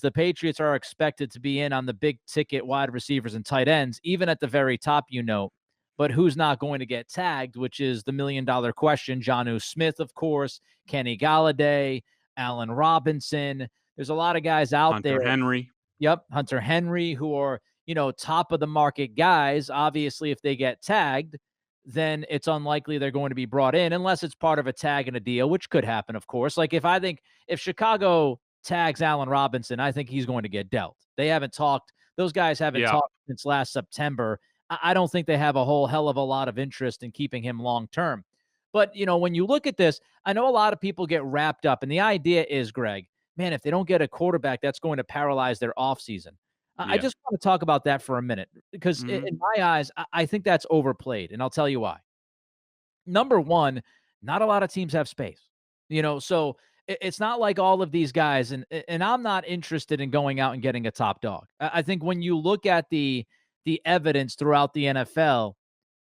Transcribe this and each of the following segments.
the Patriots are expected to be in on the big ticket wide receivers and tight ends, even at the very top, but who's not going to get tagged, which is the $1 million question. Jonnu Smith, of course, Kenny Galladay, Allen Robinson. There's a lot of guys out Hunter there. Henry. Yep, Hunter Henry, who are, top of the market guys. Obviously, if they get tagged, then it's unlikely they're going to be brought in unless it's part of a tag and a deal, which could happen, of course. Like if Chicago tags Allen Robinson, I think he's going to get dealt. They haven't talked. Those guys haven't talked since last September. I don't think they have a whole hell of a lot of interest in keeping him long term. But, when you look at this, I know a lot of people get wrapped up. And the idea is, Greg, man, if they don't get a quarterback, that's going to paralyze their offseason. I just want to talk about that for a minute because in my eyes, I think that's overplayed. And I'll tell you why. Number one, not a lot of teams have space, so it's not like all of these guys. And I'm not interested in going out and getting a top dog. I think when you look at the evidence throughout the NFL,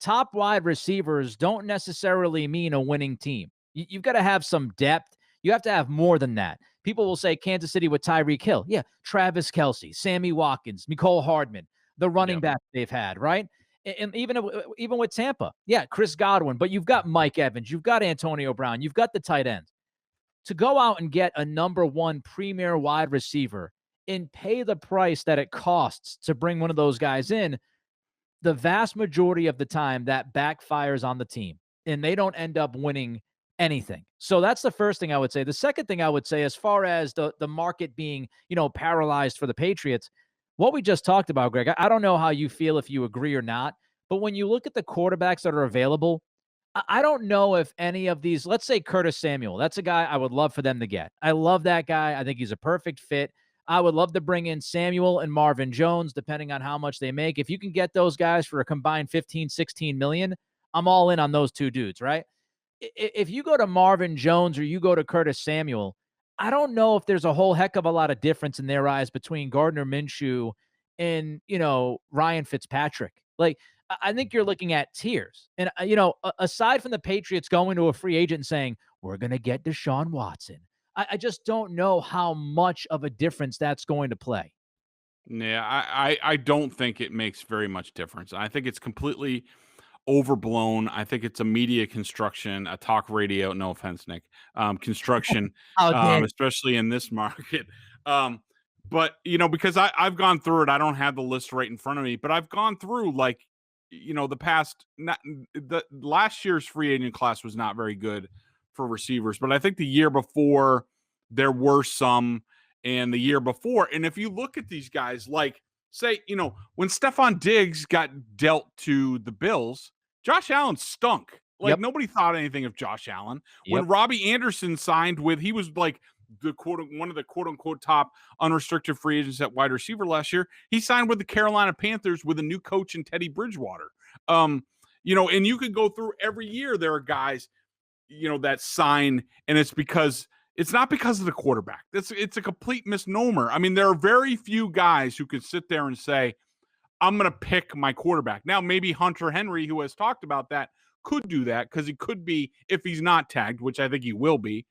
top wide receivers don't necessarily mean a winning team. You've got to have some depth. You have to have more than that. People will say Kansas City with Tyreek Hill. Yeah, Travis Kelce, Sammy Watkins, Mecole Hardman, the running back they've had, right? And even with Tampa, yeah, Chris Godwin. But you've got Mike Evans, you've got Antonio Brown, you've got the tight ends. To go out and get a number one premier wide receiver and pay the price that it costs to bring one of those guys in, the vast majority of the time that backfires on the team and they don't end up winning anything. So that's the first thing I would say. The second thing I would say, as far as the market being, paralyzed for the Patriots, what we just talked about, Greg, I don't know how you feel, if you agree or not, but when you look at the quarterbacks that are available, I don't know if any of these, let's say Curtis Samuel, that's a guy I would love for them to get. I love that guy. I think he's a perfect fit. I would love to bring in Samuel and Marvin Jones, depending on how much they make. If you can get those guys for a combined 15, 16 million, I'm all in on those two dudes, right? If you go to Marvin Jones or you go to Curtis Samuel, I don't know if there's a whole heck of a lot of difference in their eyes between Gardner Minshew and, Ryan Fitzpatrick. Like, I think you're looking at tiers. And, aside from the Patriots going to a free agent and saying, we're going to get Deshaun Watson, I just don't know how much of a difference that's going to play. Yeah, I don't think it makes very much difference. I think it's completely overblown. I think it's a media construction, a talk radio, no offense, Nick, construction, especially in this market. But, because I've gone through it, I don't have the list right in front of me, but I've gone through the last year's free agent class was not very good for receivers, but I think the year before there were some, and the year before. And if you look at these guys, like, say, when Stephon Diggs got dealt to the Bills, Josh Allen stunk. Like, nobody thought anything of Josh Allen. When Robbie Anderson signed he was like one of the quote unquote top unrestricted free agents at wide receiver last year. He signed with the Carolina Panthers with a new coach in Teddy Bridgewater. And you could go through every year. There are guys, that sign, and it's not because of the quarterback. It's a complete misnomer. I mean, there are very few guys who could sit there and say, I'm going to pick my quarterback. Now, maybe Hunter Henry, who has talked about that, could do that because he could be, if he's not tagged, which I think he will be,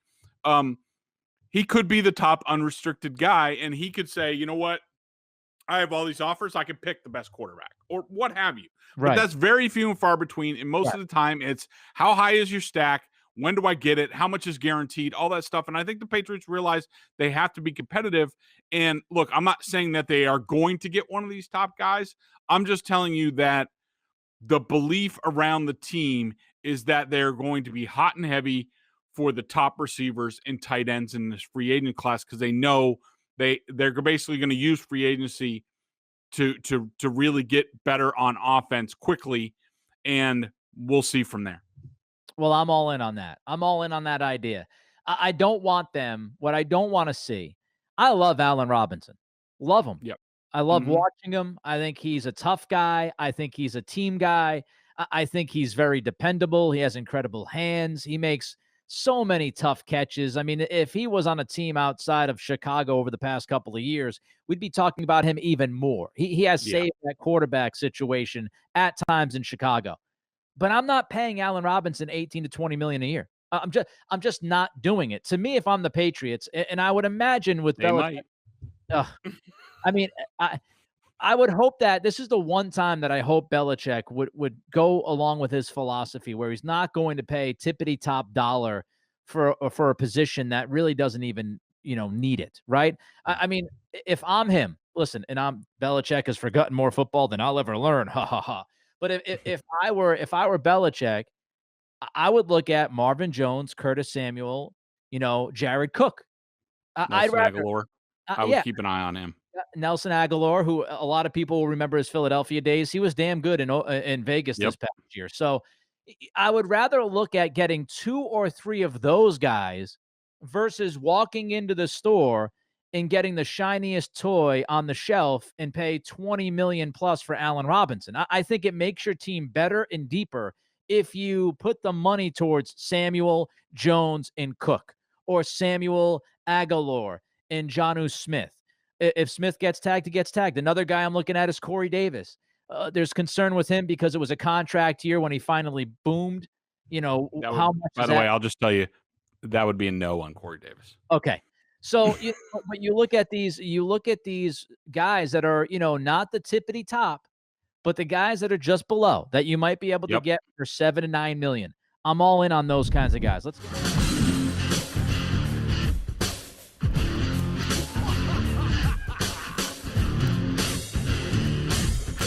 he could be the top unrestricted guy, and he could say, you know what? I have all these offers. I can pick the best quarterback or what have you. Right. But that's very few and far between. And most of the time, it's how high is your stack? When do I get it? How much is guaranteed? All that stuff. And I think the Patriots realize they have to be competitive. And look, I'm not saying that they are going to get one of these top guys. I'm just telling you that the belief around the team is that they're going to be hot and heavy for the top receivers and tight ends in this free agent class because they know they're basically going to use free agency to really get better on offense quickly. And we'll see from there. Well, I'm all in on that. I'm all in on that idea. I don't want them. What I don't want to see, I love Allen Robinson. Love him. Yep. I love watching him. I think he's a tough guy. I think he's a team guy. I think he's very dependable. He has incredible hands. He makes so many tough catches. I mean, if he was on a team outside of Chicago over the past couple of years, we'd be talking about him even more. He has saved that quarterback situation at times in Chicago. But I'm not paying Allen Robinson $18 to $20 million a year. I'm just not doing it. To me, if I'm the Patriots, and I would imagine with Belichick, Ugh, I mean, I I would hope that this is the one time that I hope Belichick would go along with his philosophy where he's not going to pay tippity top dollar for a position that really doesn't even, need it, right? I mean, if I'm him, listen, and I'm Belichick has forgotten more football than I'll ever learn. Ha ha ha. But if I were Belichick, I would look at Marvin Jones, Curtis Samuel, Jared Cook. I'd Nelson rather, Aguilar. I would yeah, keep an eye on him. Nelson Aguilar, who a lot of people will remember his Philadelphia days. He was damn good in Vegas Yep. this past year. So I would rather look at getting 2 or 3 of those guys versus walking into the store and getting the shiniest toy on the shelf and pay 20 million plus for Allen Robinson. I think it makes your team better and deeper if you put the money towards Samuel, Jones, and Cook, or Samuel, Aguilar, and Jonnu Smith. If Smith gets tagged, he gets tagged. Another guy I'm looking at is Corey Davis. There's concern with him because it was a contract year when he finally boomed. That How would, much by is the that? way, I'll just tell you that would be a no on Corey Davis. Okay. So, but you look at these guys that are, not the tippity top, but the guys that are just below that you might be able to Yep. get for 7 to 9 million. I'm all in on those kinds of guys. Let's get